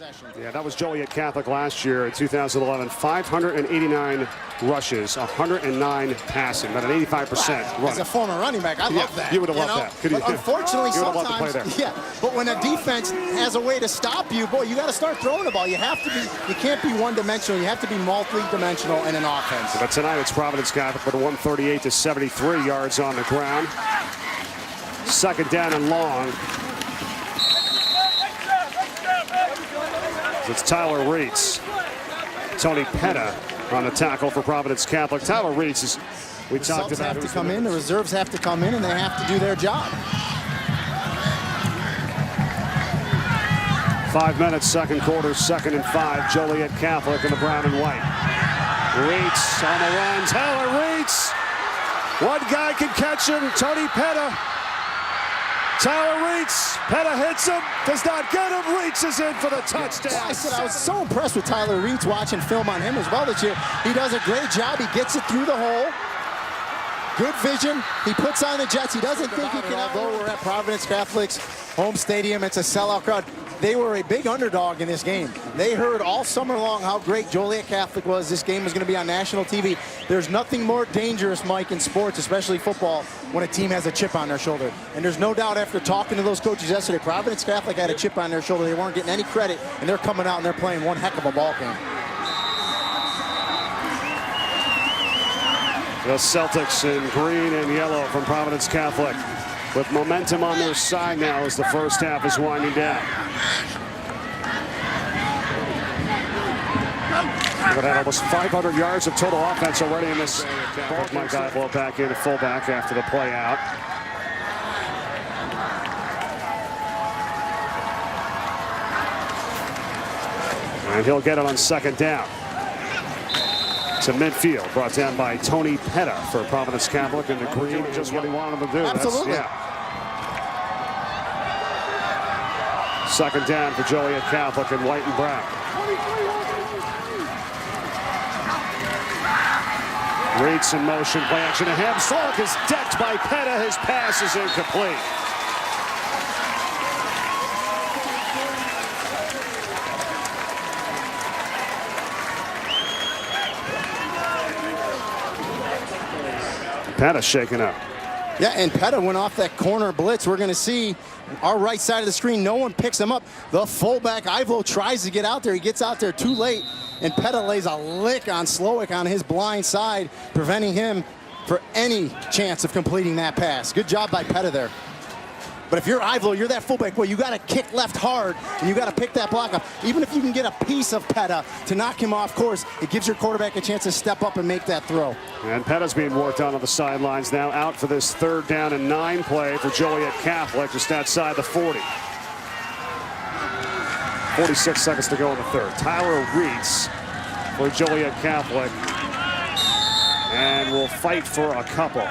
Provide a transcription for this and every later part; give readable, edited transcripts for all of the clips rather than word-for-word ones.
possession. Yeah, that was Joliet Catholic last year in 2011. 589 rushes, 109 passing, about an 85% run. As a former running back, I love that. You would have loved that. But unfortunately, you would have loved to play sometimes, there. but when a defense has a way to stop you, boy, you got to start throwing the ball. You have to be. You can't be one-dimensional. You have to be multi-dimensional in an offense. But tonight it's Providence Catholic with a 138 to 73 yards on the ground. Second down and long. It's Tyler Reitz. Tony Petta on the tackle for Providence Catholic. Tyler Reitz is, we talked about. Have to come in. The reserves have to come in, and they have to do their job. 5 minutes, second quarter, 2nd and 5. Joliet Catholic in the brown and white. Reitz on the run. Tyler Reitz. One guy can catch him. Tony Petta. Tyler Reitz. Petta hits him. Does not get him. Reitz is in for the touchdown. I said I was so impressed with Tyler Reitz watching film on him as well this year. He does a great job. He gets it through the hole. Good vision. He puts on the Jets. He doesn't think he can. Although we're at Providence Catholic's home stadium, it's a sellout crowd. They were a big underdog in this game. They heard all summer long how great Joliet Catholic was. This game was going to be on national TV. There's nothing more dangerous, Mike, in sports, especially football, when a team has a chip on their shoulder. And there's no doubt after talking to those coaches yesterday, Providence Catholic had a chip on their shoulder. They weren't getting any credit, and they're coming out and they're playing one heck of a ball game. The Celtics in green and yellow from Providence Catholic, with momentum on their side now as the first half is winding down. They've had almost 500 yards of total offense already in this ball. Mike Ivo back in at fullback after the play out. And he'll get it on second down. To midfield, brought down by Tony Petta for Providence Catholic in the green. Just what he wanted them to do. Absolutely. Second down for Joliet Catholic in white and brown. Reitz in motion, play action to him. Sork is decked by Petta. His pass is incomplete. Petta shaken up. Yeah, and Petta went off that corner blitz. We're going to see our right side of the screen. No one picks him up. The fullback, Ivo, tries to get out there. He gets out there too late, and Petta lays a lick on Slowick on his blind side, preventing him for any chance of completing that pass. Good job by Petta there. But if you're Ivo, you're that fullback, well, you got to kick left hard, and you got to pick that block up. Even if you can get a piece of Petta to knock him off course, it gives your quarterback a chance to step up and make that throw. And Petta's being worked on the sidelines now, out for this 3rd down and 9 play for Joliet Catholic, just outside the 40. 46 seconds to go in the 3rd. Tyler Reitz for Joliet Catholic, and will fight for a couple.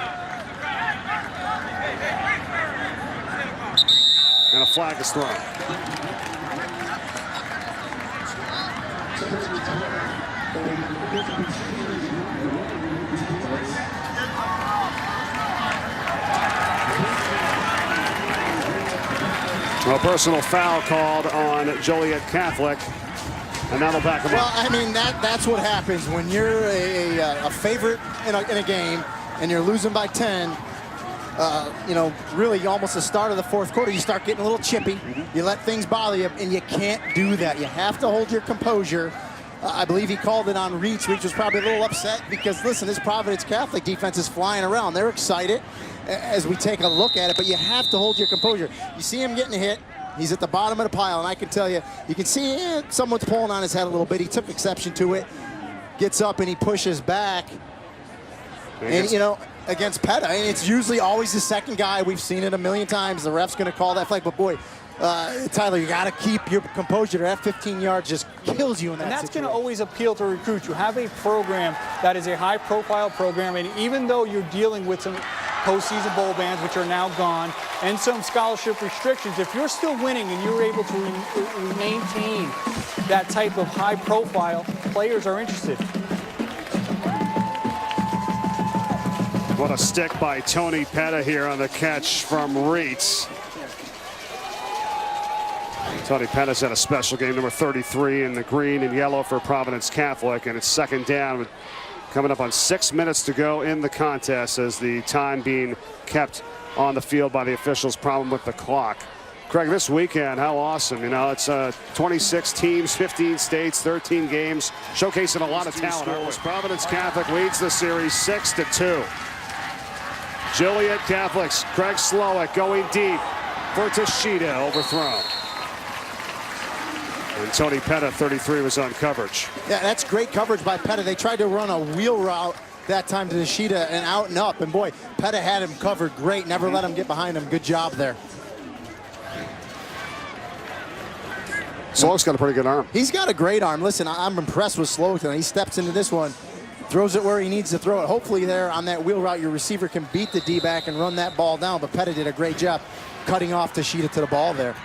And a flag is thrown. A personal foul called on Joliet Catholic, and that'll back them up. Well, I mean, that's what happens when you're a favorite in a game and you're losing by 10. You know, really almost the start of the 4th quarter, you start getting a little chippy. You let things bother you, and you can't do that. You have to hold your composure. I believe he called it on Reitz. Reitz was probably a little upset because, listen, this Providence Catholic defense is flying around. They're excited as we take a look at it, but you have to hold your composure. You see him getting hit. He's at the bottom of the pile, and I can tell you, you can see someone's pulling on his head a little bit. He took exception to it, gets up, and he pushes back. And, you know, against Petta, and it's usually always the second guy. We've seen it a million times. The ref's going to call that flag, but boy, Tyler, you got to keep your composure. That 15 yards just kills you in that situation. And that's going to always appeal to recruits. You have a program that is a high-profile program, and even though you're dealing with some postseason bowl bans, which are now gone, and some scholarship restrictions, if you're still winning and you're able to maintain that type of high profile, players are interested. What a stick by Tony Petta here on the catch from Reitz. Tony Petta's had a special game, number 33 in the green and yellow for Providence Catholic, and it's second down with coming up on 6 minutes to go in the contest as the time being kept on the field by the officials. Problem with the clock. Craig, this weekend, how awesome. You know, it's 26 teams, 15 states, 13 games, showcasing a lot of talent. Providence Catholic leads the series 6-2. Joliet Catholics, Craig Slowick going deep for Tashida, overthrown. And Tony Petta, 33, was on coverage. Yeah, that's great coverage by Petta. They tried to run a wheel route that time to Tashida and out and up. And boy, Petta had him covered great. Never let him get behind him. Good job there. Slowick's got a pretty good arm. He's got a great arm. Listen, I'm impressed with Slowick. He steps into this one, throws it where he needs to throw it. Hopefully there on that wheel route, your receiver can beat the D-back and run that ball down. But Petta did a great job cutting off Tashida to the ball there.